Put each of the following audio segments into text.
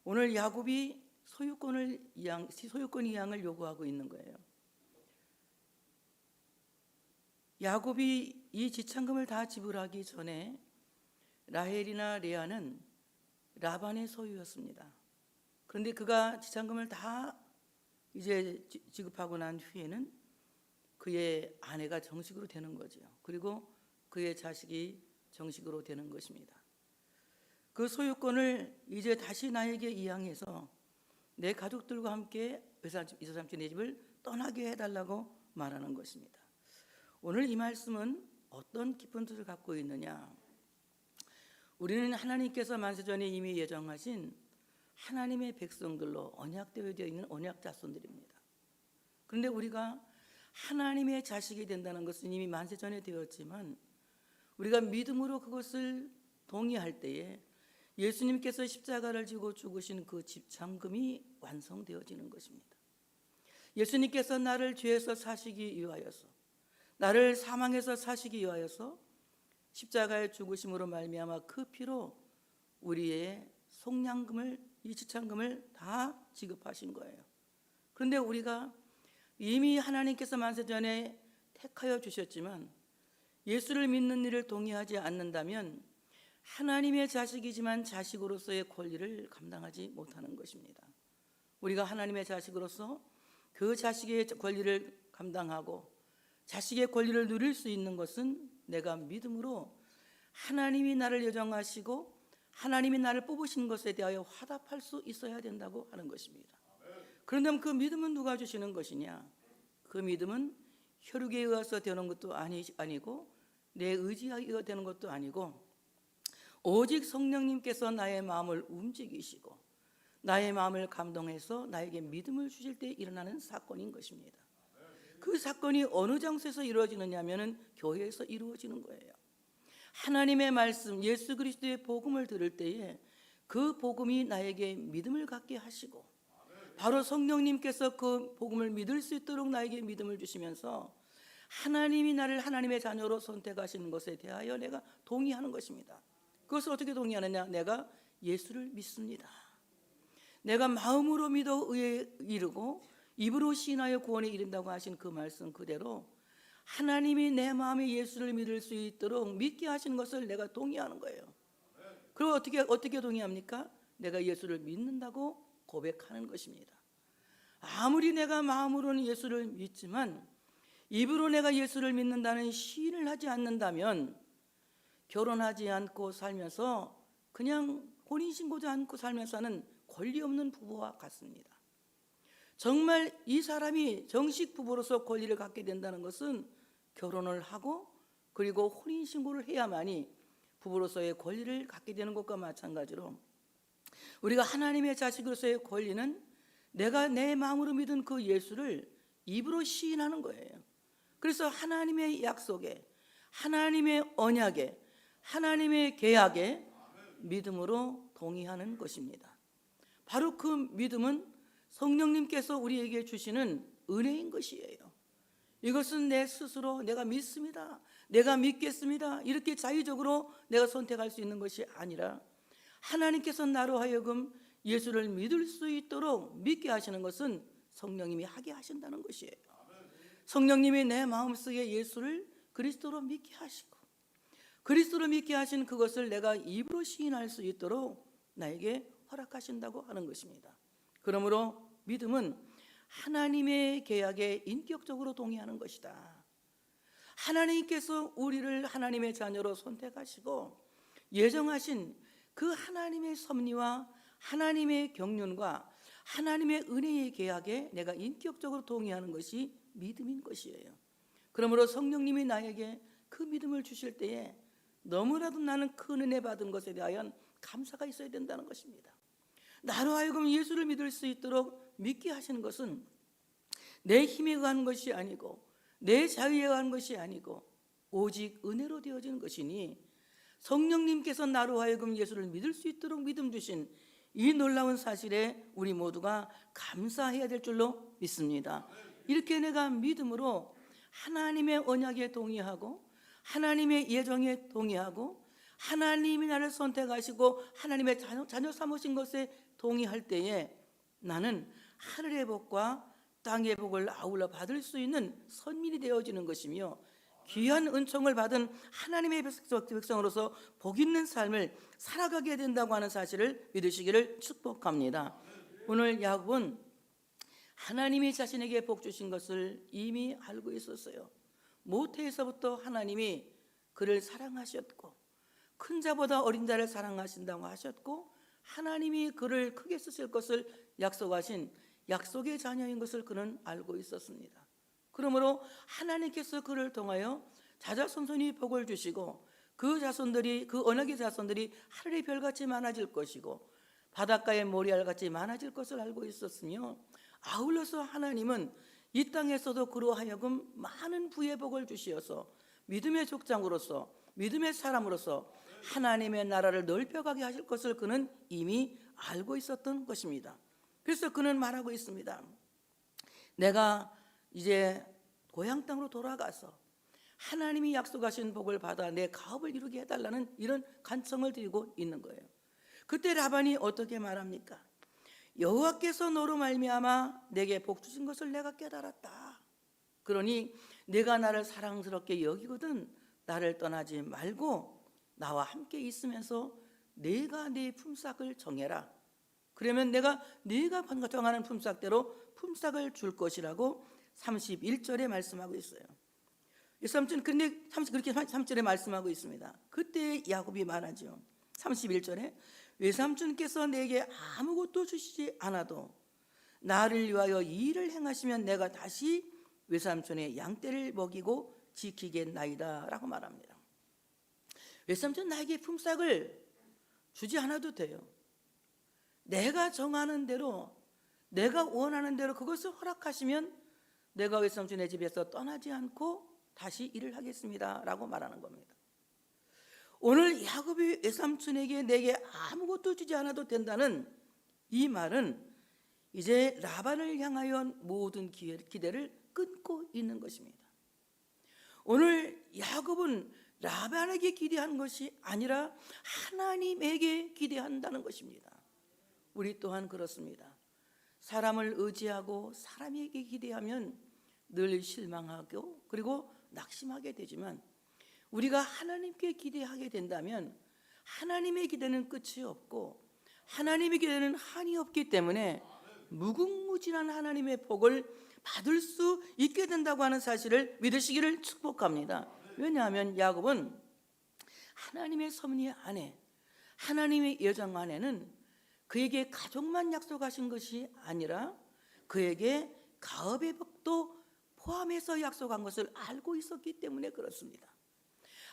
오늘 야곱이 소유권 이양을 요구하고 있는 거예요. 야곱이 이 지참금을 다 지불하기 전에 라헬이나 레아는 라반의 소유였습니다. 그런데 그가 지참금을 다 이제 지급하고 난 후에는 그의 아내가 정식으로 되는 거죠. 그리고 그의 자식이 정식으로 되는 것입니다. 그 소유권을 이제 다시 나에게 이양해서 내 가족들과 함께 이서삼촌 내 집을 떠나게 해달라고 말하는 것입니다. 오늘 이 말씀은 어떤 깊은 뜻을 갖고 있느냐? 우리는 하나님께서 만세전에 이미 예정하신 하나님의 백성들로 언약되어 있는 언약 자손들입니다. 그런데 우리가 하나님의 자식이 된다는 것은 이미 만세전에 되었지만 우리가 믿음으로 그것을 동의할 때에 예수님께서 십자가를 지고 죽으신 그 지참금이 완성되어지는 것입니다. 예수님께서 나를 죄에서 사시기 위하여서, 나를 사망에서 사시기 위하여서 십자가의 죽으심으로 말미암아 그 피로 우리의 속량금을, 이 지참금을 다 지급하신 거예요. 그런데 우리가 이미 하나님께서 만세전에 택하여 주셨지만 예수를 믿는 일을 동의하지 않는다면 하나님의 자식이지만 자식으로서의 권리를 감당하지 못하는 것입니다. 우리가 하나님의 자식으로서 그 자식의 권리를 감당하고 자식의 권리를 누릴 수 있는 것은 내가 믿음으로 하나님이 나를 예정하시고 하나님이 나를 뽑으신 것에 대하여 화답할 수 있어야 된다고 하는 것입니다. 그런데 그 믿음은 누가 주시는 것이냐? 그 믿음은 혈육에 의해서 되는 것도 아니고 내 의지에 의해 되는 것도 아니고 오직 성령님께서 나의 마음을 움직이시고 나의 마음을 감동해서 나에게 믿음을 주실 때 일어나는 사건인 것입니다. 그 사건이 어느 장소에서 이루어지느냐 하면은 교회에서 이루어지는 거예요. 하나님의 말씀, 예수 그리스도의 복음을 들을 때에 그 복음이 나에게 믿음을 갖게 하시고 바로 성령님께서 그 복음을 믿을 수 있도록 나에게 믿음을 주시면서 하나님이 나를 하나님의 자녀로 선택하시는 것에 대하여 내가 동의하는 것입니다. 그것을 어떻게 동의하느냐? 내가 예수를 믿습니다. 내가 마음으로 믿어 의에 이르고 입으로 시인하여 구원에 이른다고 하신 그 말씀 그대로 하나님이 내 마음에 예수를 믿을 수 있도록 믿게 하시는 것을 내가 동의하는 거예요. 그리고 어떻게 동의합니까? 내가 예수를 믿는다고 고백하는 것입니다. 아무리 내가 마음으로는 예수를 믿지만 입으로 내가 예수를 믿는다는 시인을 하지 않는다면 결혼하지 않고 살면서 그냥 혼인신고도 않고 살면서는 권리 없는 부부와 같습니다. 정말 이 사람이 정식 부부로서 권리를 갖게 된다는 것은 결혼을 하고 그리고 혼인신고를 해야만이 부부로서의 권리를 갖게 되는 것과 마찬가지로 우리가 하나님의 자식으로서의 권리는 내가 내 마음으로 믿은 그 예수를 입으로 시인하는 거예요. 그래서 하나님의 약속에, 하나님의 언약에, 하나님의 계약에 믿음으로 동의하는 것입니다. 바로 그 믿음은 성령님께서 우리에게 주시는 은혜인 것이에요. 이것은 내 스스로 내가 믿습니다, 내가 믿겠습니다 이렇게 자의적으로 내가 선택할 수 있는 것이 아니라 하나님께서 나로 하여금 예수를 믿을 수 있도록 믿게 하시는 것은 성령님이 하게 하신다는 것이에요. 성령님이 내 마음속에 예수를 그리스도로 믿게 하시고 그리스도로 믿게 하신 그것을 내가 입으로 시인할 수 있도록 나에게 허락하신다고 하는 것입니다. 그러므로 믿음은 하나님의 계약에 인격적으로 동의하는 것이다. 하나님께서 우리를 하나님의 자녀로 선택하시고 예정하신 그 하나님의 섭리와 하나님의 경륜과 하나님의 은혜의 계약에 내가 인격적으로 동의하는 것이 믿음인 것이에요. 그러므로 성령님이 나에게 그 믿음을 주실 때에 너무나도 나는 큰 은혜 받은 것에 대하여 감사가 있어야 된다는 것입니다. 나로 하여금 예수를 믿을 수 있도록 믿게 하시는 것은 내 힘에 의한 것이 아니고 내 자유에 의한 것이 아니고 오직 은혜로 되어지는 것이니 성령님께서 나로 하여금 예수를 믿을 수 있도록 믿음 주신 이 놀라운 사실에 우리 모두가 감사해야 될 줄로 믿습니다. 이렇게 내가 믿음으로 하나님의 언약에 동의하고 하나님의 예정에 동의하고 하나님이 나를 선택하시고 하나님의 자녀 삼으신 것에 동의할 때에 나는 하늘의 복과 땅의 복을 아울러 받을 수 있는 선민이 되어지는 것이며, 귀한 은총을 받은 하나님의 백성으로서 복 있는 삶을 살아가게 된다고 하는 사실을 믿으시기를 축복합니다. 오늘 야곱은 하나님이 자신에게 복 주신 것을 이미 알고 있었어요. 모태에서부터 하나님이 그를 사랑하셨고 큰 자보다 어린 자를 사랑하신다고 하셨고, 하나님이 그를 크게 쓰실 것을 약속하신 약속의 자녀인 것을 그는 알고 있었습니다. 그러므로 하나님께서 그를 통하여 자자손손이 복을 주시고 그 언약의 자손들이 하늘의 별같이 많아질 것이고 바닷가의 모래알같이 많아질 것을 알고 있었으며, 아울러서 하나님은 이 땅에서도 그로 하여금 많은 부의 복을 주시어서 믿음의 족장으로서 믿음의 사람으로서 하나님의 나라를 넓혀가게 하실 것을 그는 이미 알고 있었던 것입니다. 그래서 그는 말하고 있습니다. 내가 이제 고향 땅으로 돌아가서 하나님이 약속하신 복을 받아 내 가업을 이루게 해달라는 이런 간청을 드리고 있는 거예요. 그때 라반이 어떻게 말합니까? 여호와께서 너로 말미암아 내게 복 주신 것을 내가 깨달았다. 그러니 내가 나를 사랑스럽게 여기거든 나를 떠나지 말고 나와 함께 있으면서 내가 내 품삯을 정해라. 그러면 내가 네가 정하는 품삯대로 품삯을 줄 것이라고 31절에 말씀하고 있어요. 그런데 그렇게 3절에 말씀하고 있습니다. 그때 야곱이 말하죠. 31절에 외삼촌께서 내게 아무것도 주시지 않아도 나를 위하여 이 일을 행하시면 내가 다시 외삼촌의 양떼를 먹이고 지키겠나이다 라고 말합니다. 외삼촌 나에게 품삯을 주지 않아도 돼요. 내가 정하는 대로, 내가 원하는 대로 그것을 허락하시면 내가 외삼촌의 집에서 떠나지 않고 다시 일을 하겠습니다 라고 말하는 겁니다. 오늘 야곱이 외삼촌에게 내게 아무것도 주지 않아도 된다는 이 말은 이제 라반을 향하여 모든 기대를 끊고 있는 것입니다. 오늘 야곱은 라반에게 기대한 것이 아니라 하나님에게 기대한다는 것입니다. 우리 또한 그렇습니다. 사람을 의지하고 사람에게 기대하면 늘 실망하고 그리고 낙심하게 되지만, 우리가 하나님께 기대하게 된다면 하나님의 기대는 끝이 없고 하나님의 기대는 한이 없기 때문에 무궁무진한 하나님의 복을 받을 수 있게 된다고 하는 사실을 믿으시기를 축복합니다. 왜냐하면 야곱은 하나님의 섭리 안에, 하나님의 예정 안에는 그에게 가족만 약속하신 것이 아니라 그에게 가업의 복도 포함해서 약속한 것을 알고 있었기 때문에 그렇습니다.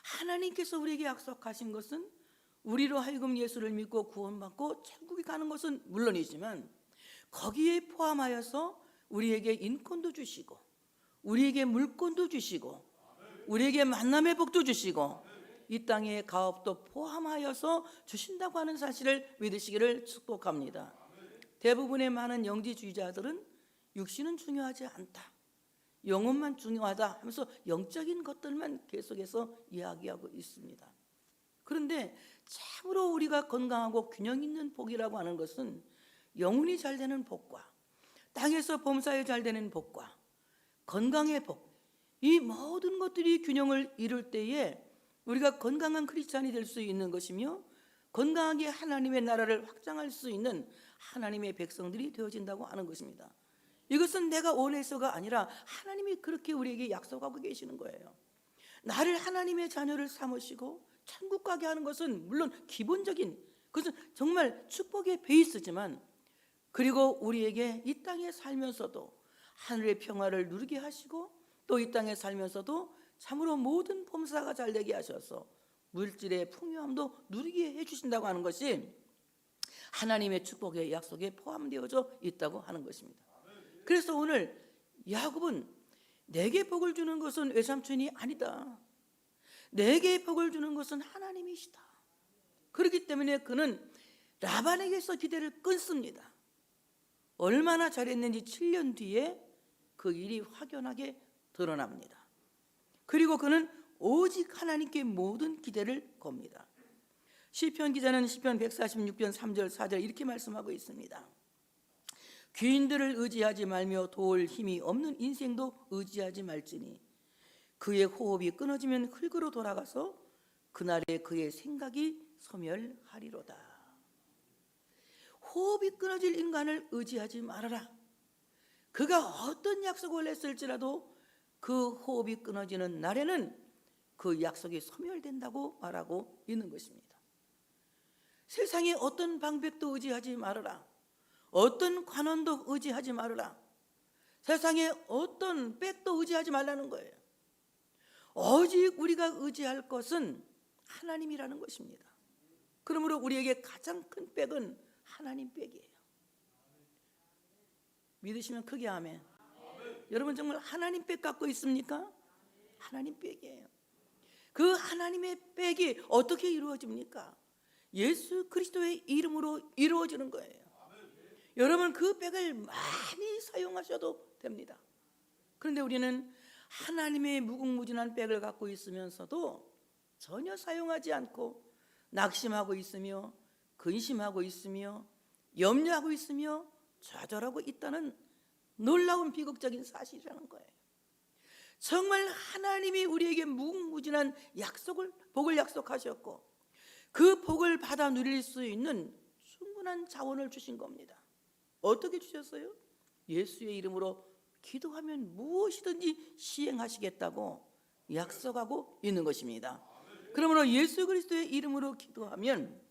하나님께서 우리에게 약속하신 것은 우리로 하여금 예수를 믿고 구원받고 천국에 가는 것은 물론이지만 거기에 포함하여서 우리에게 인권도 주시고 우리에게 물권도 주시고 우리에게 만남의 복도 주시고 이 땅의 가업도 포함하여서 주신다고 하는 사실을 믿으시기를 축복합니다. 대부분의 많은 영지주의자들은 육신은 중요하지 않다, 영혼만 중요하다 하면서 영적인 것들만 계속해서 이야기하고 있습니다. 그런데 참으로 우리가 건강하고 균형 있는 복이라고 하는 것은 영혼이 잘 되는 복과 땅에서 범사에 잘 되는 복과 건강의 복, 이 모든 것들이 균형을 이룰 때에 우리가 건강한 크리스찬이 될 수 있는 것이며 건강하게 하나님의 나라를 확장할 수 있는 하나님의 백성들이 되어진다고 하는 것입니다. 이것은 내가 원해서가 아니라 하나님이 그렇게 우리에게 약속하고 계시는 거예요. 나를 하나님의 자녀를 삼으시고 천국 가게 하는 것은 물론 기본적인, 그것은 정말 축복의 베이스지만, 그리고 우리에게 이 땅에 살면서도 하늘의 평화를 누리게 하시고 또 이 땅에 살면서도 참으로 모든 범사가 잘 되게 하셔서 물질의 풍요함도 누리게 해주신다고 하는 것이 하나님의 축복의 약속에 포함되어져 있다고 하는 것입니다. 그래서 오늘 야곱은 내게 복을 주는 것은 외삼촌이 아니다, 내게 복을 주는 것은 하나님이시다. 그렇기 때문에 그는 라반에게서 기대를 끊습니다. 얼마나 잘했는지 7년 뒤에 그 일이 확연하게 드러납니다. 그리고 그는 오직 하나님께 모든 기대를 겁니다. 시편 기자는 시편 146편 3절 4절 이렇게 말씀하고 있습니다. 귀인들을 의지하지 말며 도울 힘이 없는 인생도 의지하지 말지니 그의 호흡이 끊어지면 흙으로 돌아가서 그날에 그의 생각이 소멸하리로다. 호흡이 끊어질 인간을 의지하지 말아라. 그가 어떤 약속을 했을지라도 그 호흡이 끊어지는 날에는 그 약속이 소멸된다고 말하고 있는 것입니다. 세상에 어떤 방백도 의지하지 말아라. 어떤 관원도 의지하지 말아라. 세상에 어떤 백도 의지하지 말라는 거예요. 오직 우리가 의지할 것은 하나님이라는 것입니다. 그러므로 우리에게 가장 큰 백은 하나님 백이에요. 믿으시면 크게 아멘. 여러분 정말 하나님 백 갖고 있습니까? 하나님 백이에요. 그 하나님의 백이 어떻게 이루어집니까? 예수 그리스도의 이름으로 이루어지는 거예요. 여러분 그 백을 많이 사용하셔도 됩니다. 그런데 우리는 하나님의 무궁무진한 백을 갖고 있으면서도 전혀 사용하지 않고 낙심하고 있으며 근심하고 있으며 염려하고 있으며 좌절하고 있다는 놀라운 비극적인 사실이라는 거예요. 정말 하나님이 우리에게 무궁무진한 복을 약속하셨고 그 복을 받아 누릴 수 있는 충분한 자원을 주신 겁니다. 어떻게 주셨어요? 예수의 이름으로 기도하면 무엇이든지 시행하시겠다고 약속하고 있는 것입니다. 그러므로 예수 그리스도의 이름으로 기도하면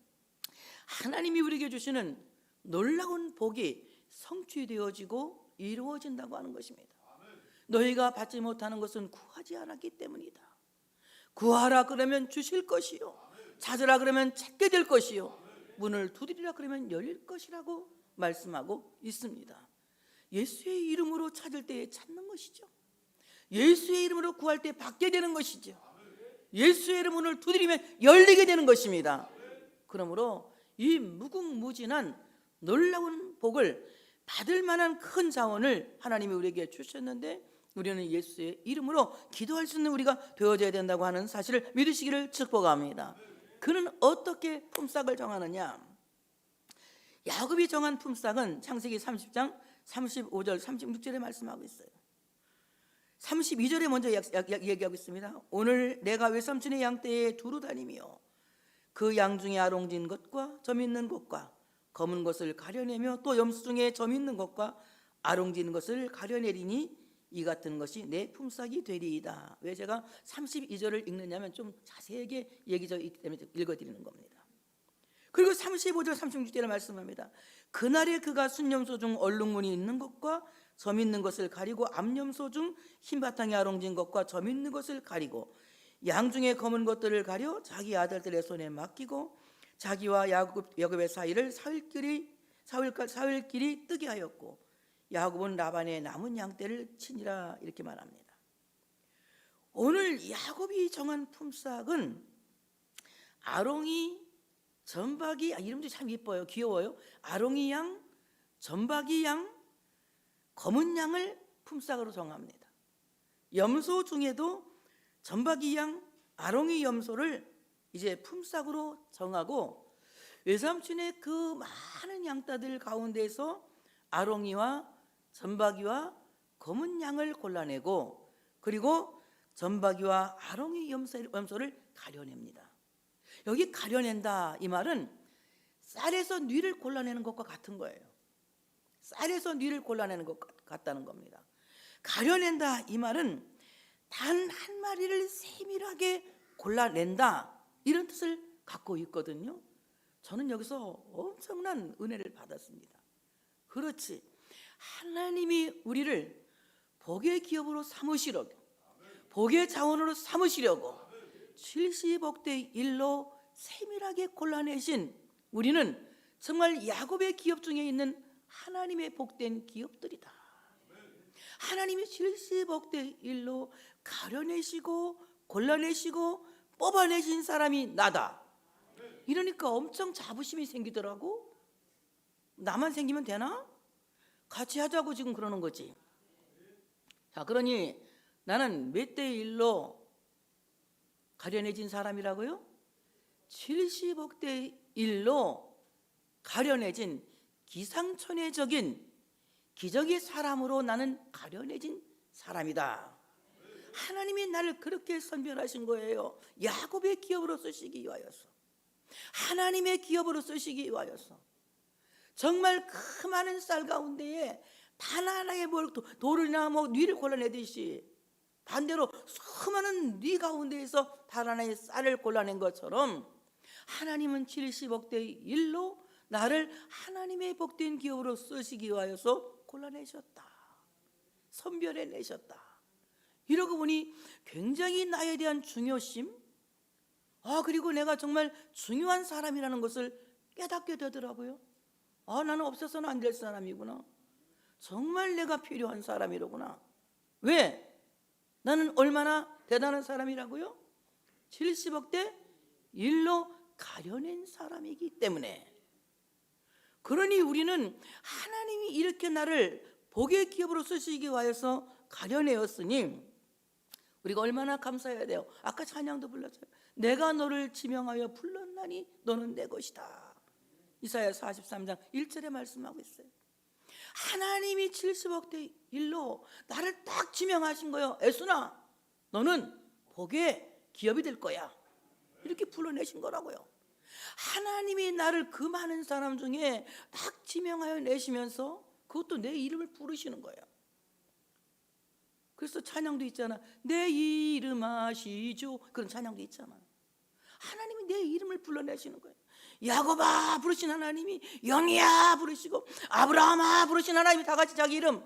하나님이 우리에게 주시는 놀라운 복이 성취되어지고 이루어진다고 하는 것입니다. 너희가 받지 못하는 것은 구하지 않았기 때문이다. 구하라 그러면 주실 것이요, 찾으라 그러면 찾게 될 것이요, 문을 두드리라 그러면 열릴 것이라고 말씀하고 있습니다. 예수의 이름으로 찾을 때에 찾는 것이죠. 예수의 이름으로 구할 때 받게 되는 것이죠. 예수의 이름 문을 두드리면 열리게 되는 것입니다. 그러므로 이 무궁무진한 놀라운 복을 받을 만한 큰 자원을 하나님이 우리에게 주셨는데 우리는 예수의 이름으로 기도할 수 있는 우리가 되어져야 된다고 하는 사실을 믿으시기를 축복합니다. 그는 어떻게 품삯을 정하느냐? 야곱이 정한 품삯은 창세기 30장 35절 36절에 말씀하고 있어요. 32절에 먼저 얘기하고 있습니다. 오늘 내가 외삼촌의 양떼에 두루 다니며 그 양 중에 아롱진 것과 점 있는 것과 검은 것을 가려내며 또 염소 중에 점 있는 것과 아롱진 것을 가려내리니 이 같은 것이 내 품삯이 되리이다. 왜 제가 32절을 읽느냐면 좀 자세하게 얘기가 있기 때문에 읽어드리는 겁니다. 그리고 35절 36절에 말씀합니다. 그날에 그가 순염소 중 얼룩무늬 있는 것과 점 있는 것을 가리고 암염소 중 흰바탕에 아롱진 것과 점 있는 것을 가리고 양 중에 검은 것들을 가려 자기 아들들의 손에 맡기고 자기와 야곱의 사이를 사흘길이 뜨게 하였고 야곱은 라반의 남은 양떼를 치니라 이렇게 말합니다. 오늘 야곱이 정한 품삯은 아롱이 점박이 이름도 참 이뻐요. 귀여워요. 아롱이 양, 점박이 양, 검은 양을 품삯으로 정합니다. 염소 중에도 점박이 양, 아롱이 염소를 이제 품삯으로 정하고 외삼촌의 그 많은 양떼들 가운데서 아롱이와 점박이와 검은 양을 골라내고 그리고 점박이와 아롱이 염소를 가려냅니다. 여기 가려낸다 이 말은 쌀에서 뉘를 골라내는 것과 같은 거예요. 쌀에서 뉘를 골라내는 것 같다는 겁니다. 가려낸다 이 말은 단 한 마리를 세밀하게 골라낸다 이런 뜻을 갖고 있거든요. 저는 여기서 엄청난 은혜를 받았습니다. 그렇지, 하나님이 우리를 복의 기업으로 삼으시려고, 복의 자원으로 삼으시려고 70억 대 1로 세밀하게 골라내신 우리는 정말 야곱의 기업 중에 있는 하나님의 복된 기업들이다. 하나님이 70억 대 1로 가려내시고 골라내시고 뽑아내신 사람이 나다. 이러니까 엄청 자부심이 생기더라고. 나만 생기면 되나? 같이 하자고 지금 그러는 거지. 자, 그러니 나는 몇 대 1로 가려내진 사람이라고요? 70억 대 1로 가려내진 기상천외적인 기적의 사람으로 나는 가려내진 사람이다. 하나님이 나를 그렇게 선별하신 거예요. 야곱의 기업으로 쓰시기 위하여서, 하나님의 기업으로 쓰시기 위하여서. 정말 그 많은 쌀 가운데에 단 하나의 돌이나 뉘를 골라내듯이, 반대로 수많은 뉘 가운데에서 단 하나의 쌀을 골라낸 것처럼 하나님은 70억 대 1로 나를 하나님의 복된 기업으로 쓰시기 위하여서 골라내셨다, 선별해내셨다. 이러고 보니 굉장히 나에 대한 중요심, 그리고 내가 정말 중요한 사람이라는 것을 깨닫게 되더라고요. 나는 없어서는 안 될 사람이구나. 정말 내가 필요한 사람이로구나. 왜? 나는 얼마나 대단한 사람이라고요? 70억 대 1로 가려낸 사람이기 때문에. 그러니 우리는 하나님이 이렇게 나를 복의 기업으로 쓰시기 위하여서 가려내었으니 우리가 얼마나 감사해야 돼요. 아까 찬양도 불렀어요. 내가 너를 지명하여 불렀나니 너는 내 것이다. 이사야 43장 1절에 말씀하고 있어요. 하나님이 70억 대 1로 나를 딱 지명하신 거예요. 에스나, 너는 복의 기업이 될 거야. 이렇게 불러내신 거라고요. 하나님이 나를 그 많은 사람 중에 딱 지명하여 내시면서 그것도 내 이름을 부르시는 거예요. 그래서 찬양도 있잖아. 내 이름 아시죠? 그런 찬양도 있잖아. 하나님이 내 이름을 불러내시는 거예요. 야곱아 부르신 하나님이 영이야 부르시고, 아브라함아 부르신 하나님이 다 같이 자기 이름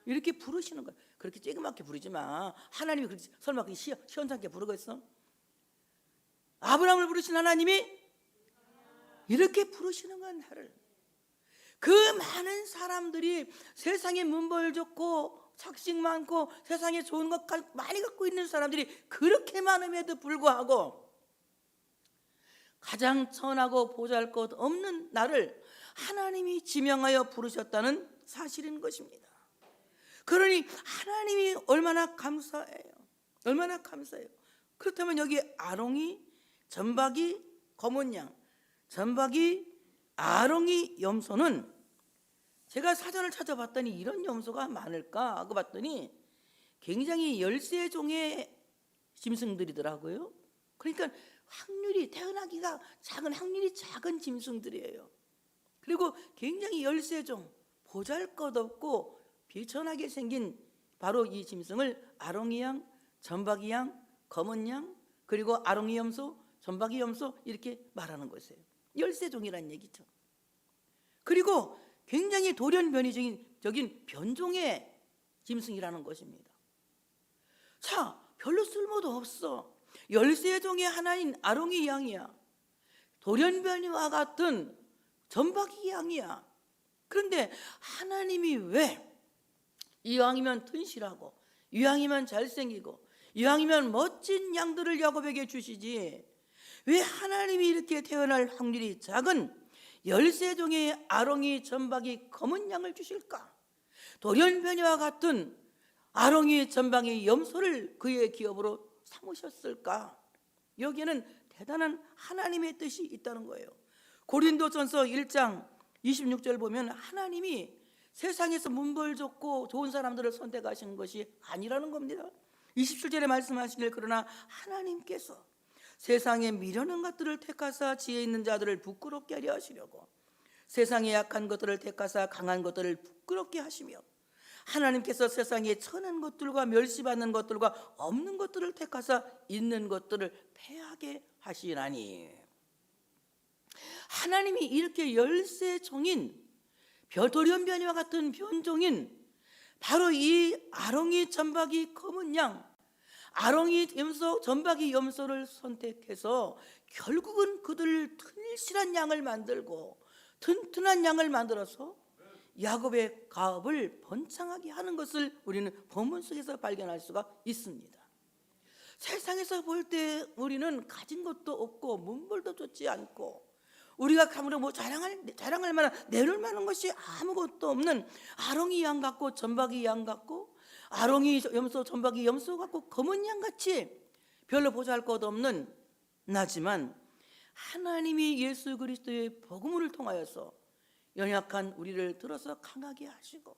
이렇게 부르시는 거예요. 그렇게 쬐그맣게 부르지 마. 하나님이 그렇게 설마 그렇게 시원찮게 부르겠어? 아브라함을 부르신 하나님이 이렇게 부르시는 건 나를. 그 많은 사람들이 세상에 문벌 좋고 착식 많고 세상에 좋은 것 많이 갖고 있는 사람들이 그렇게 많음에도 불구하고 가장 천하고 보잘것 없는 나를 하나님이 지명하여 부르셨다는 사실인 것입니다. 그러니 하나님이 얼마나 감사해요. 얼마나 감사해요. 그렇다면 여기 아롱이, 점박이, 검은 양, 점박이, 아롱이 염소는 제가 사전을 찾아봤더니 이런 염소가 많을까 하고 봤더니 굉장히 13종의 짐승들이더라고요. 그러니까 확률이, 태어나기가 작은, 확률이 작은 짐승들이에요. 그리고 굉장히 13종, 보잘것없고 비천하게 생긴 바로 이 짐승을 아롱이 양, 점박이 양, 검은 양, 그리고 아롱이 염소, 점박이 염소 이렇게 말하는 것이에요. 13종이라는 얘기죠. 그리고 굉장히 돌연변이적인 변종의 짐승이라는 것입니다. 자, 별로 쓸모도 없어. 13종의 하나인 아롱이 양이야. 돌연변이와 같은 점박이 양이야. 그런데 하나님이 왜 이왕이면 튼실하고, 이왕이면 잘생기고, 이왕이면 멋진 양들을 야곱에게 주시지, 왜 하나님이 이렇게 태어날 확률이 작은 13종의 아롱이, 점박이, 검은 양을 주실까? 돌연변이와 같은 아롱이, 점박이, 염소를 그의 기업으로 삼으셨을까? 여기에는 대단한 하나님의 뜻이 있다는 거예요. 고린도전서 1장 26절 보면 하나님이 세상에서 문벌 좋고 좋은 사람들을 선택하신 것이 아니라는 겁니다. 27절에 말씀하시길, 그러나 하나님께서 세상에 미련한 것들을 택하사 지혜 있는 자들을 부끄럽게 하려 하시려고 세상에 약한 것들을 택하사 강한 것들을 부끄럽게 하시며 하나님께서 세상에 천한 것들과 멸시받는 것들과 없는 것들을 택하사 있는 것들을 패하게 하시나니. 하나님이 이렇게 13종인 돌연변이와 같은 변종인 바로 이 아롱이, 점박이, 검은 양, 아롱이 염소, 점박이 염소를 선택해서 결국은 그들 튼실한 양을 만들고 튼튼한 양을 만들어서 야곱의 가업을 번창하게 하는 것을 우리는 본문 속에서 발견할 수가 있습니다. 세상에서 볼 때 우리는 가진 것도 없고 문벌도 좋지 않고 우리가 감으로 자랑할 만한, 내놓을 만한 것이 아무것도 없는 아롱이 양 같고 점박이 양 같고 아롱이 염소, 점박이 염소 같고 검은 양 같이 별로 보잘것 없는 나지만 하나님이 예수 그리스도의 복음을 통하여서 연약한 우리를 들어서 강하게 하시고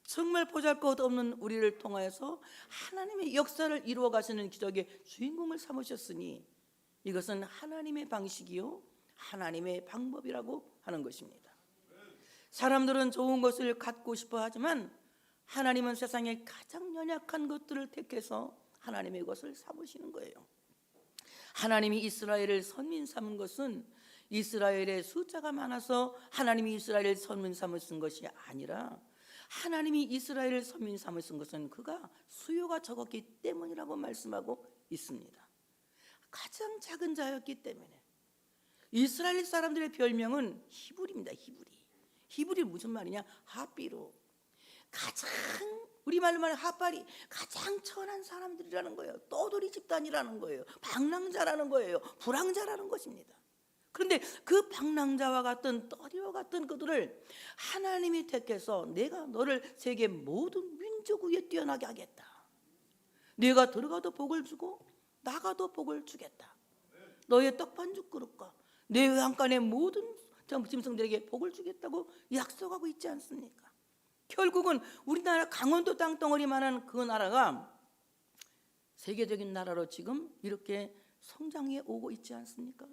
정말 보잘것없는 우리를 통하여서 하나님의 역사를 이루어 가시는 기적의 주인공을 삼으셨으니 이것은 하나님의 방식이요 하나님의 방법이라고 하는 것입니다. 사람들은 좋은 것을 갖고 싶어 하지만 하나님은 세상에 가장 연약한 것들을 택해서 하나님의 것을 삼으시는 거예요. 하나님이 이스라엘을 선민 삼은 것은 이스라엘의 숫자가 많아서 하나님이 이스라엘을 선민 삼으신 것이 아니라 하나님이 이스라엘을 선민 삼으신 것은 그가 수요가 적었기 때문이라고 말씀하고 있습니다. 가장 작은 자였기 때문에. 이스라엘 사람들의 별명은 히브리입니다. 히브리 무슨 말이냐? 핫비로. 가장 우리말로 말하면 핫발이 가장 천한 사람들이라는 거예요. 떠돌이 집단이라는 거예요. 방랑자라는 거예요. 불황자라는 것입니다. 그런데 그 방랑자와 같은 떠리와 같은 그들을 하나님이 택해서 내가 너를 세계 모든 민족 위에 뛰어나게 하겠다. 내가 들어가도 복을 주고 나가도 복을 주겠다. 너의 떡반죽 그릇과 내 외양간의 모든 짐승들에게 복을 주겠다고 약속하고 있지 않습니까? 결국은 우리나라 강원도 땅덩어리만한 그 나라가 세계적인 나라로 지금 이렇게 성장해 오고 있지 않습니까?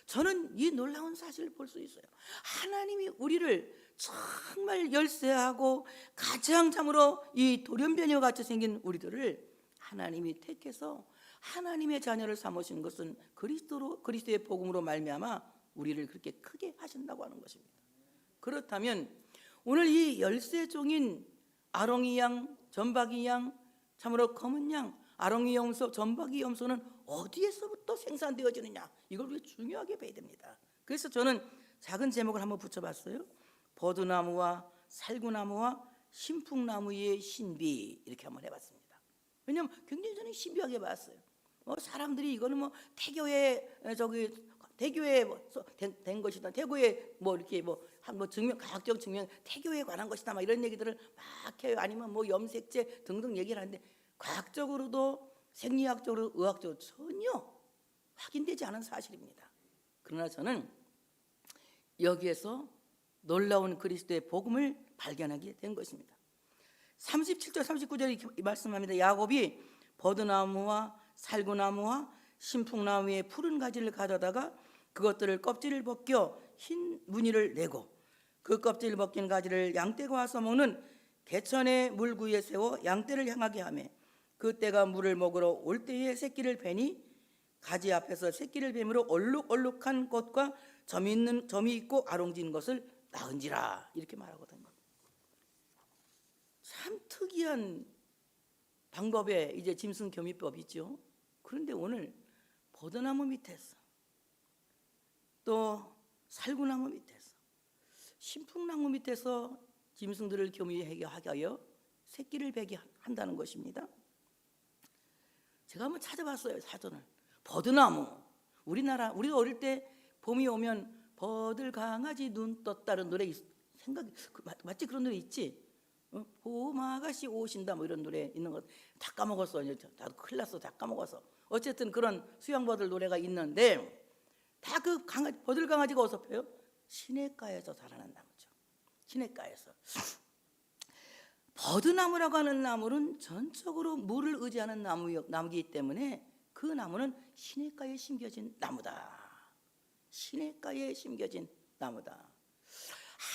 저는 이 놀라운 사실을 볼 수 있어요. 하나님이 우리를 정말 열세하고 가장 참으로 이 돌연변이와 같이 생긴 우리들을 하나님이 택해서 하나님의 자녀를 삼으신 것은 그리스도의 복음으로 말미암아 우리를 그렇게 크게 하신다고 하는 것입니다. 그렇다면 오늘 이 열세종인 아롱이 양, 전박이 양, 참으로 검은 양, 아롱이 염소, 전박이 염소는 어디에서부터 생산되어지느냐, 이걸 우리가 중요하게 봐야 됩니다. 그래서 저는 작은 제목을 한번 붙여봤어요. 버드나무와 살구나무와 신풍나무의 신비, 이렇게 한번 해봤습니다. 왜냐하면 굉장히 저는 신비하게 봤어요. 사람들이 이거는 뭐 태교에 된 것이다. 태교에 이렇게 증명, 과학적 증명, 태교에 관한 것이다. 막 이런 얘기들을 막 해요. 아니면 염색제 등등 얘기를 하는데 과학적으로도 생리학적으로 의학적으로 전혀 확인되지 않은 사실입니다. 그러나 저는 여기에서 놀라운 그리스도의 복음을 발견하게 된 것입니다. 37절 39절에 이렇게 말씀합니다. 야곱이 버드나무와 살구나무와 신풍나무의 푸른 가지를 가져다가 그것들을 껍질을 벗겨 흰 무늬를 내고 그 껍질을 벗긴 가지를 양떼가 와서 먹는 개천의 물구에 세워 양떼를 향하게 하며 그 떼가 물을 먹으러 올 때에 새끼를 베니 가지 앞에서 새끼를 뱀으로 얼룩얼룩한 것과 점이 있고 아롱진 것을 낳은지라, 이렇게 말하거든요. 참 특이한 방법의 이제 짐승 교미법이죠. 그런데 오늘 버드나무 밑에서 또 살구나무 밑에서 신풍나무 밑에서 짐승들을 교미하게 하여 새끼를 베게 한다는 것입니다. 제가 한번 찾아봤어요, 사전을. 버드나무, 우리가 어릴 때 봄이 오면 버들강아지 눈 떴다는 노래 맞지? 그런 노래 있지? 봄 아가씨 오신다 이런 노래 있는 거 다 까먹었어. 나도 큰일 났어, 다 까먹어서. 어쨌든 그런 수양버들 노래가 있는데 다 그 버들 강아지가 어디서 펴요? 시냇가에서 자라는 나무죠. 시냇가에서. 버드나무라고 하는 나무는 전적으로 물을 의지하는 나무이기 때문에 그 나무는 시냇가에 심겨진 나무다. 시냇가에 심겨진 나무다.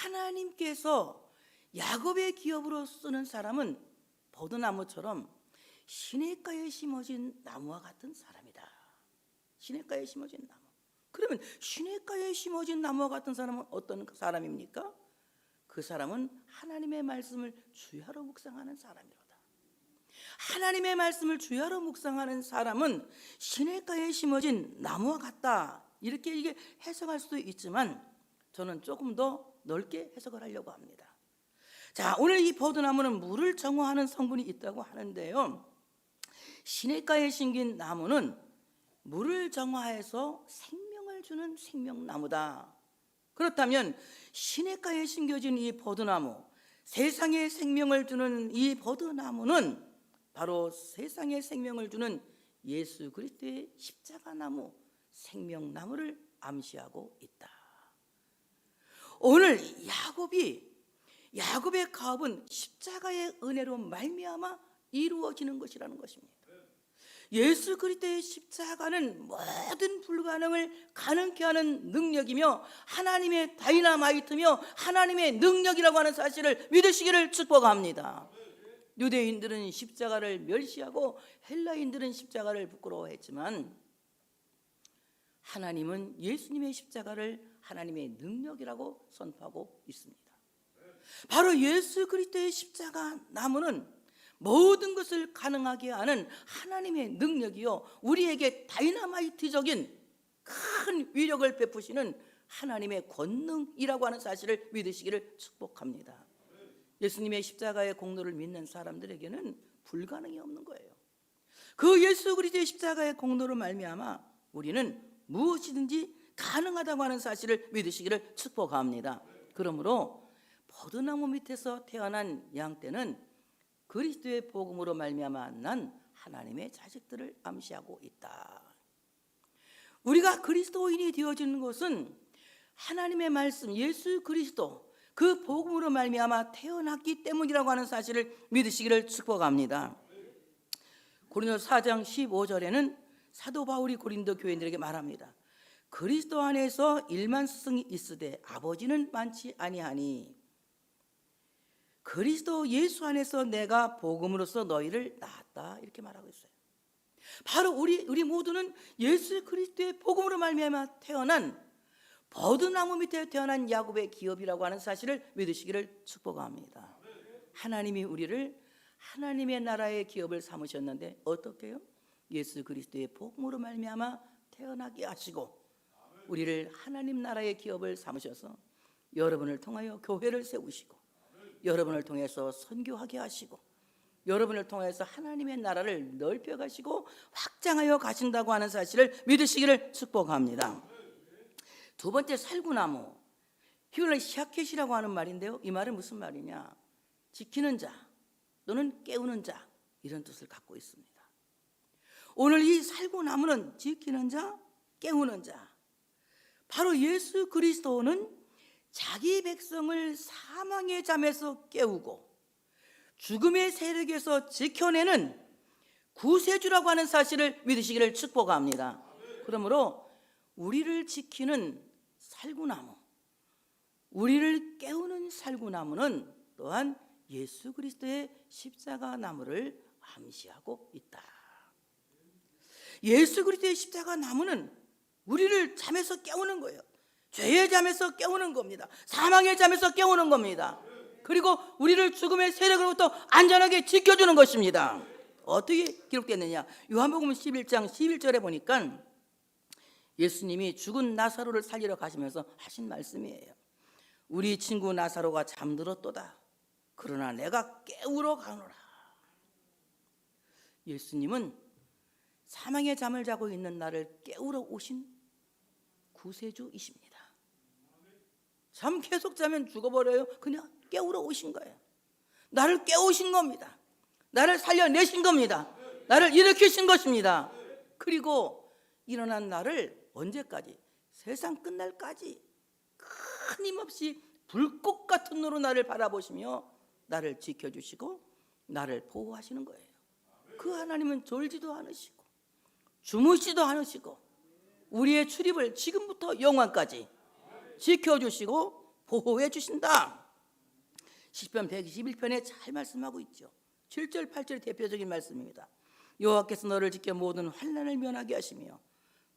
하나님께서 야곱의 기업으로 쓰는 사람은 버드나무처럼 시냇가에 심어진 나무와 같은 사람이다. 시냇가에 심어진 나무. 그러면 시냇가에 심어진 나무와 같은 사람은 어떤 사람입니까? 그 사람은 하나님의 말씀을 주야로 묵상하는 사람이로다. 하나님의 말씀을 주야로 묵상하는 사람은 시냇가에 심어진 나무와 같다. 이렇게 해석할 수도 있지만 저는 조금 더 넓게 해석을 하려고 합니다. 자, 오늘 이 버드나무는 물을 정화하는 성분이 있다고 하는데요, 시냇가에 심긴 나무는 물을 정화해서 생명을 주는 생명나무다. 그렇다면 시냇가에 심겨진 이 버드나무, 세상에 생명을 주는 이 버드나무는 바로 세상에 생명을 주는 예수 그리스도의 십자가나무, 생명나무를 암시하고 있다. 오늘 야곱의 가업은 십자가의 은혜로 말미암아 이루어지는 것이라는 것입니다. 예수 그리스도의 십자가는 모든 불가능을 가능케 하는 능력이며 하나님의 다이나마이트며 하나님의 능력이라고 하는 사실을 믿으시기를 축복합니다. 유대인들은 십자가를 멸시하고 헬라인들은 십자가를 부끄러워했지만 하나님은 예수님의 십자가를 하나님의 능력이라고 선포하고 있습니다. 바로 예수 그리스도의 십자가 나무는 모든 것을 가능하게 하는 하나님의 능력이요, 우리에게 다이나마이트적인 큰 위력을 베푸시는 하나님의 권능이라고 하는 사실을 믿으시기를 축복합니다. 예수님의 십자가의 공로를 믿는 사람들에게는 불가능이 없는 거예요. 그 예수 그리스도의 십자가의 공로로 말미암아 우리는 무엇이든지 가능하다고 하는 사실을 믿으시기를 축복합니다. 그러므로 버드나무 밑에서 태어난 양떼는 그리스도의 복음으로 말미암아 난 하나님의 자식들을 암시하고 있다. 우리가 그리스도인이 되어지는 것은 하나님의 말씀 예수 그리스도 그 복음으로 말미암아 태어났기 때문이라고 하는 사실을 믿으시기를 축복합니다. 고린도서 4장 15절에는 사도 바울이 고린도 교인들에게 말합니다. 그리스도 안에서 일만 스승이 있으되 아버지는 많지 아니하니 그리스도 예수 안에서 내가 복음으로써 너희를 낳았다, 이렇게 말하고 있어요. 바로 우리 모두는 예수 그리스도의 복음으로 말미암아 태어난 버드나무 밑에 태어난 야곱의 기업이라고 하는 사실을 믿으시기를 축복합니다. 하나님이 우리를 하나님의 나라의 기업을 삼으셨는데 어떻게 해요? 예수 그리스도의 복음으로 말미암아 태어나게 하시고 우리를 하나님 나라의 기업을 삼으셔서 여러분을 통하여 교회를 세우시고 여러분을 통해서 선교하게 하시고 여러분을 통해서 하나님의 나라를 넓혀 가시고 확장하여 가신다고 하는 사실을 믿으시기를 축복합니다. 두 번째, 살구나무, 히브리어로 샤켓이라고 하는 말인데요, 이 말은 무슨 말이냐? 지키는 자 또는 깨우는 자, 이런 뜻을 갖고 있습니다. 오늘 이 살구나무는 지키는 자, 깨우는 자, 바로 예수 그리스도는 자기 백성을 사망의 잠에서 깨우고 죽음의 세력에서 지켜내는 구세주라고 하는 사실을 믿으시기를 축복합니다. 그러므로 우리를 지키는 살구나무, 우리를 깨우는 살구나무는 또한 예수 그리스도의 십자가 나무를 암시하고 있다. 예수 그리스도의 십자가 나무는 우리를 잠에서 깨우는 거예요. 죄의 잠에서 깨우는 겁니다. 사망의 잠에서 깨우는 겁니다. 그리고 우리를 죽음의 세력으로부터 안전하게 지켜주는 것입니다. 어떻게 기록됐느냐? 요한복음 11장 11절에 보니까 예수님이 죽은 나사로를 살리러 가시면서 하신 말씀이에요. 우리 친구 나사로가 잠들었도다. 그러나 내가 깨우러 가노라. 예수님은 사망의 잠을 자고 있는 나를 깨우러 오신 구세주이십니다. 잠 계속 자면 죽어버려요. 그냥 깨우러 오신 거예요. 나를 깨우신 겁니다. 나를 살려내신 겁니다. 나를 일으키신 것입니다. 그리고 일어난 나를 언제까지? 세상 끝날까지 끊임없이 불꽃 같은 눈으로 나를 바라보시며 나를 지켜주시고 나를 보호하시는 거예요. 그 하나님은 졸지도 않으시고 주무시지도 않으시고 우리의 출입을 지금부터 영원까지 지켜주시고 보호해 주신다. 시편 121편에 잘 말씀하고 있죠. 7절 8절이 대표적인 말씀입니다. 여호와께서 너를 지켜 모든 환난을 면하게 하시며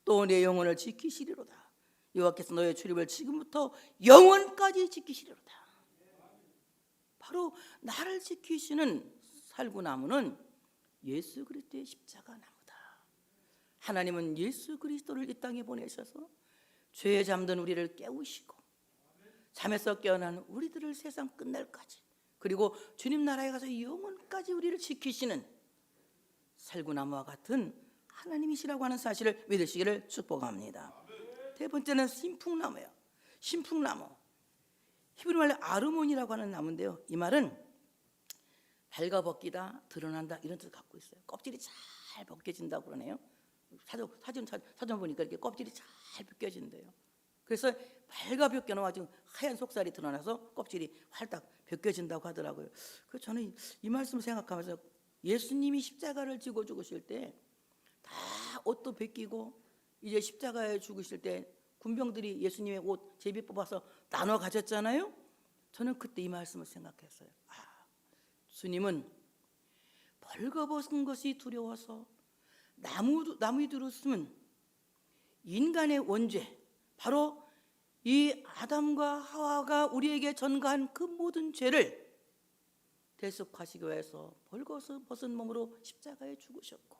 또 내 영혼을 지키시리로다. 여호와께서 너의 출입을 지금부터 영원까지 지키시리로다. 바로 나를 지키시는 살구나무는 예수 그리스도의 십자가 나무다. 하나님은 예수 그리스도를 이 땅에 보내셔서 죄에 잠든 우리를 깨우시고 잠에서 깨어난 우리들을 세상 끝날까지 그리고 주님 나라에 가서 영원까지 우리를 지키시는 살구나무와 같은 하나님이시라고 하는 사실을 믿으시기를 축복합니다. 세 번째는 신풍나무예요. 신풍나무, 히브리 말로 아르몬이라고 하는 나무인데요, 이 말은 발가벗기다, 드러난다, 이런 뜻을 갖고 있어요. 껍질이 잘 벗겨진다고 그러네요. 사전 보니까 이렇게 껍질이 잘 벗겨진대요. 그래서 발가 벗겨나와지고 하얀 속살이 드러나서 껍질이 활딱 벗겨진다고 하더라고요. 그래서 저는 이 말씀을 생각하면서 예수님이 십자가를 지고 죽으실 때 다 옷도 벗기고 이제 십자가에 죽으실 때 군병들이 예수님의 옷 제비 뽑아서 나눠 가졌잖아요. 저는 그때 이 말씀을 생각했어요. 주님은 벌거벗은 것이 두려워서 나무에 들었으면 인간의 원죄, 바로 이 아담과 하와가 우리에게 전가한 그 모든 죄를 대속하시기 위해서 벌거벗은 몸으로 십자가에 죽으셨고,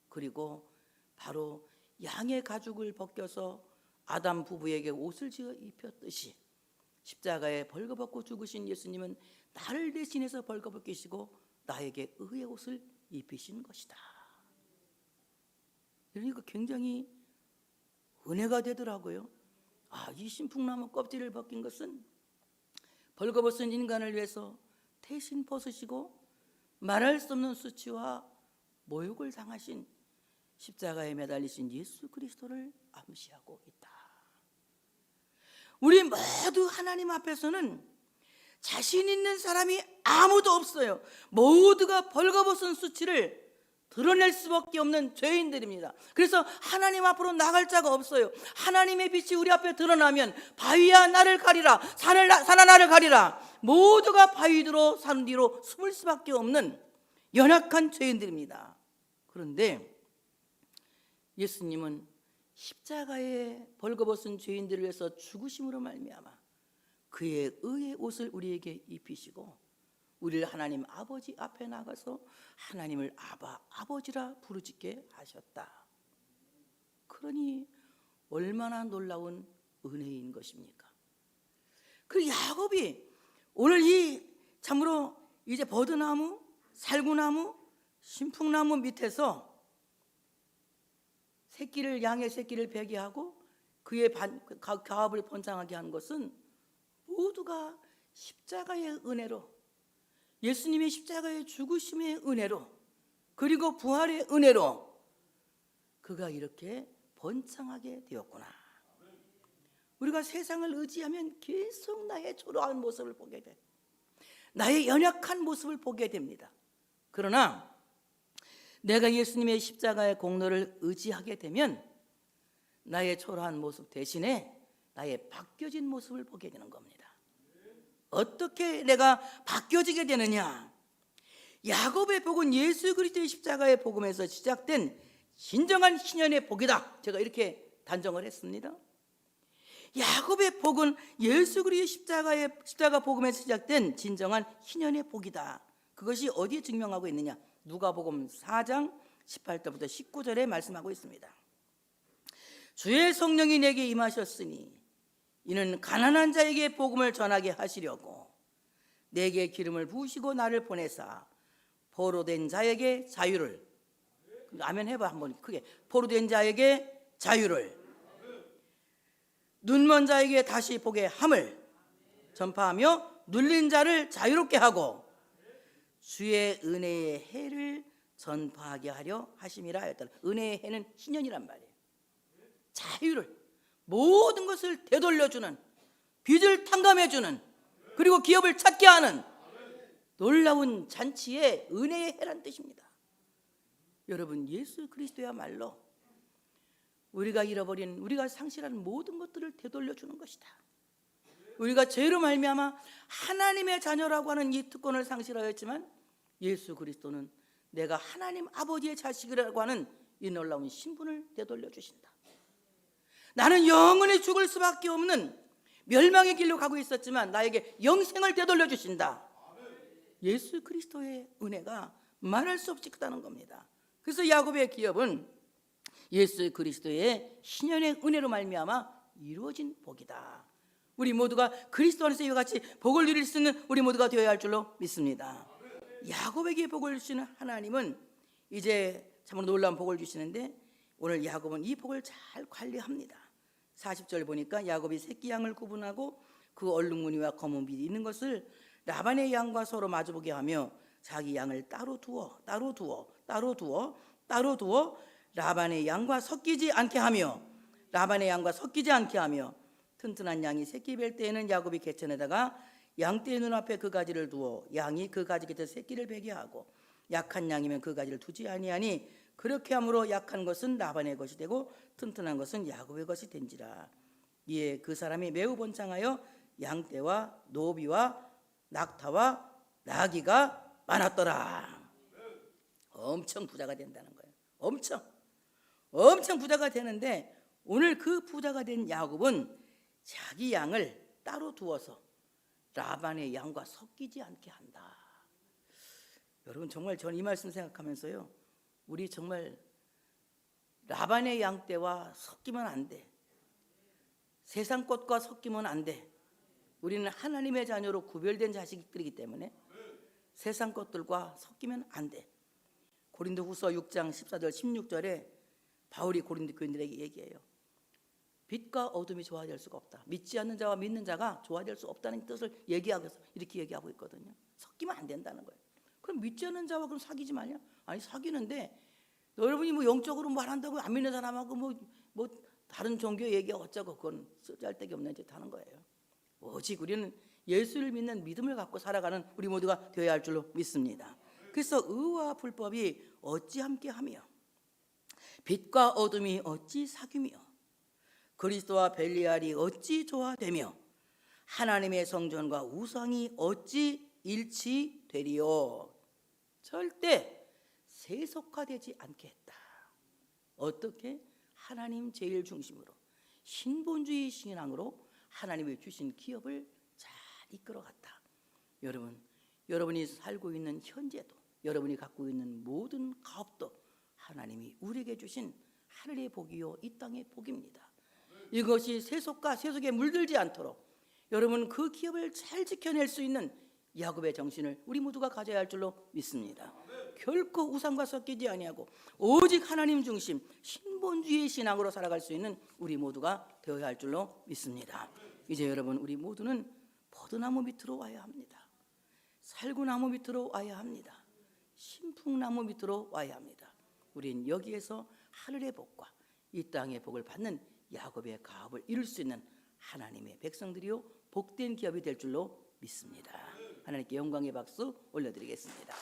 그리고 바로 양의 가죽을 벗겨서 아담 부부에게 옷을 지어 입혔듯이 십자가에 벌거벗고 죽으신 예수님은 나를 대신해서 벌거벗기시고 나에게 의의 옷을 입히신 것이다. 그러니까 굉장히 은혜가 되더라고요. 이 신풍나무 껍질을 벗긴 것은 벌거벗은 인간을 위해서 대신 벗으시고 말할 수 없는 수치와 모욕을 당하신 십자가에 매달리신 예수 그리스도를 암시하고 있다. 우리 모두 하나님 앞에서는 자신 있는 사람이 아무도 없어요. 모두가 벌거벗은 수치를 드러낼 수밖에 없는 죄인들입니다. 그래서 하나님 앞으로 나갈 자가 없어요. 하나님의 빛이 우리 앞에 드러나면 바위야 나를 가리라, 산아 나를 가리라, 모두가 바위 뒤로 산 뒤로 숨을 수밖에 없는 연약한 죄인들입니다. 그런데 예수님은 십자가에 벌거벗은 죄인들을 위해서 죽으심으로 말미암아 그의 의의 옷을 우리에게 입히시고 우리를 하나님 아버지 앞에 나가서 하나님을 아버지라 부르짖게 하셨다. 그러니 얼마나 놀라운 은혜인 것입니까? 그 야곱이 오늘 이 참으로 이제 버드나무, 살구나무, 신풍나무 밑에서 양의 새끼를 베게 하고 그의 가업을 번창하게 한 것은 모두가 십자가의 은혜로, 예수님의 십자가의 죽으심의 은혜로, 그리고 부활의 은혜로 그가 이렇게 번창하게 되었구나. 우리가 세상을 의지하면 계속 나의 초라한 모습을 보게 돼, 나의 연약한 모습을 보게 됩니다. 그러나 내가 예수님의 십자가의 공로를 의지하게 되면 나의 초라한 모습 대신에 나의 바뀌어진 모습을 보게 되는 겁니다. 어떻게 내가 바뀌어지게 되느냐? 야곱의 복은 예수 그리스도의 십자가의 복음에서 시작된 진정한 희년의 복이다. 제가 이렇게 단정을 했습니다. 야곱의 복은 예수 그리스도의 십자가 복음에서 시작된 진정한 희년의 복이다. 그것이 어디에 증명하고 있느냐? 누가복음 4장 18절부터 19절에 말씀하고 있습니다. 주의 성령이 내게 임하셨으니 이는 가난한 자에게 복음을 전하게 하시려고 내게 기름을 부으시고 나를 보내사 포로된 자에게 자유를, 아멘 해봐 한번 크게, 포로된 자에게 자유를, 눈먼 자에게 다시 보게 함을 전파하며 눌린 자를 자유롭게 하고 주의 은혜의 해를 전파하게 하려 하심이라 하였다. 은혜의 해는 희년이란 말이에요. 자유를, 모든 것을 되돌려주는, 빚을 탕감해주는, 그리고 기업을 찾게 하는 놀라운 잔치의 은혜의 해란 뜻입니다. 여러분, 예수 그리스도야말로 우리가 잃어버린, 우리가 상실한 모든 것들을 되돌려주는 것이다. 우리가 죄로 말미암아 하나님의 자녀라고 하는 이 특권을 상실하였지만 예수 그리스도는 내가 하나님 아버지의 자식이라고 하는 이 놀라운 신분을 되돌려 주신다. 나는 영원히 죽을 수밖에 없는 멸망의 길로 가고 있었지만 나에게 영생을 되돌려 주신다. 예수 그리스도의 은혜가 말할 수 없이 크다는 겁니다. 그래서 야곱의 기업은 예수 그리스도의 신연의 은혜로 말미암아 이루어진 복이다. 우리 모두가 그리스도 안에서 이와 같이 복을 누릴 수 있는 우리 모두가 되어야 할 줄로 믿습니다. 야곱에게 복을 주시는 하나님은 이제 참으로 놀라운 복을 주시는데 오늘 야곱은 이 복을 잘 관리합니다. 40절 보니까 야곱이 새끼 양을 구분하고 그 얼룩무늬와 검은 빛이 있는 것을 라반의 양과 서로 마주보게 하며 자기 양을 따로 두어 라반의 양과 섞이지 않게 하며 라반의 양과 섞이지 않게 하며 튼튼한 양이 새끼 뵐 때에는 야곱이 개천에다가 양떼의 눈앞에 그 가지를 두어 양이 그 가지 곁에 새끼를 베게 하고 약한 양이면 그 가지를 두지 아니하니 그렇게 함으로 약한 것은 라반의 것이 되고 튼튼한 것은 야곱의 것이 된지라. 이에 그 사람이 매우 번창하여 양떼와 노비와 낙타와 나귀가 많았더라. 엄청 부자가 된다는 거예요. 엄청 부자가 되는데 오늘 그 부자가 된 야곱은 자기 양을 따로 두어서 라반의 양과 섞이지 않게 한다. 여러분 정말 전 이 말씀 생각하면서요, 우리 정말 라반의 양떼와 섞이면 안 돼. 세상 것과 섞이면 안 돼. 우리는 하나님의 자녀로 구별된 자식들이기 때문에 세상 것들과 섞이면 안 돼. 고린도후서 6장 14절 16절에 바울이 고린도 교인들에게 얘기해요. 빛과 어둠이 조화될 수가 없다. 믿지 않는 자와 믿는 자가 조화될 수 없다는 뜻을 얘기하고 이렇게 얘기하고 있거든요. 섞이면 안 된다는 거예요. 그럼 믿지 않는 자와 그럼 사귀지 말냐? 아니 사귀는데 여러분이 뭐 영적으로 말한다고 안 믿는 사람하고 뭐 다른 종교 얘기가 어쩌고 그건 쓸데기 없는 짓 하는 거예요. 오직 우리는 예수를 믿는 믿음을 갖고 살아가는 우리 모두가 되어야 할 줄로 믿습니다. 그래서 의와 불법이 어찌 함께하며 빛과 어둠이 어찌 사귀며 그리스도와 벨리알이 어찌 조화되며 하나님의 성전과 우상이 어찌 일치되리요. 절대 세속화되지 않게 했다. 어떻게? 하나님 제일 중심으로 신본주의 신앙으로 하나님이 주신 기업을 잘 이끌어갔다. 여러분이 살고 있는 현재도 여러분이 갖고 있는 모든 가업도 하나님이 우리에게 주신 하늘의 복이요 이 땅의 복입니다. 이것이 세속에 물들지 않도록 여러분 그 기업을 잘 지켜낼 수 있는 야곱의 정신을 우리 모두가 가져야 할 줄로 믿습니다. 결코 우상과 섞이지 아니하고 오직 하나님 중심 신본주의 신앙으로 살아갈 수 있는 우리 모두가 되어야 할 줄로 믿습니다. 이제 여러분 우리 모두는 포도나무 밑으로 와야 합니다. 살구나무 밑으로 와야 합니다. 신풍나무 밑으로 와야 합니다. 우린 여기에서 하늘의 복과 이 땅의 복을 받는 야곱의 가업을 이룰 수 있는 하나님의 백성들이요 복된 기업이 될 줄로 믿습니다. 하나님께 영광의 박수 올려드리겠습니다.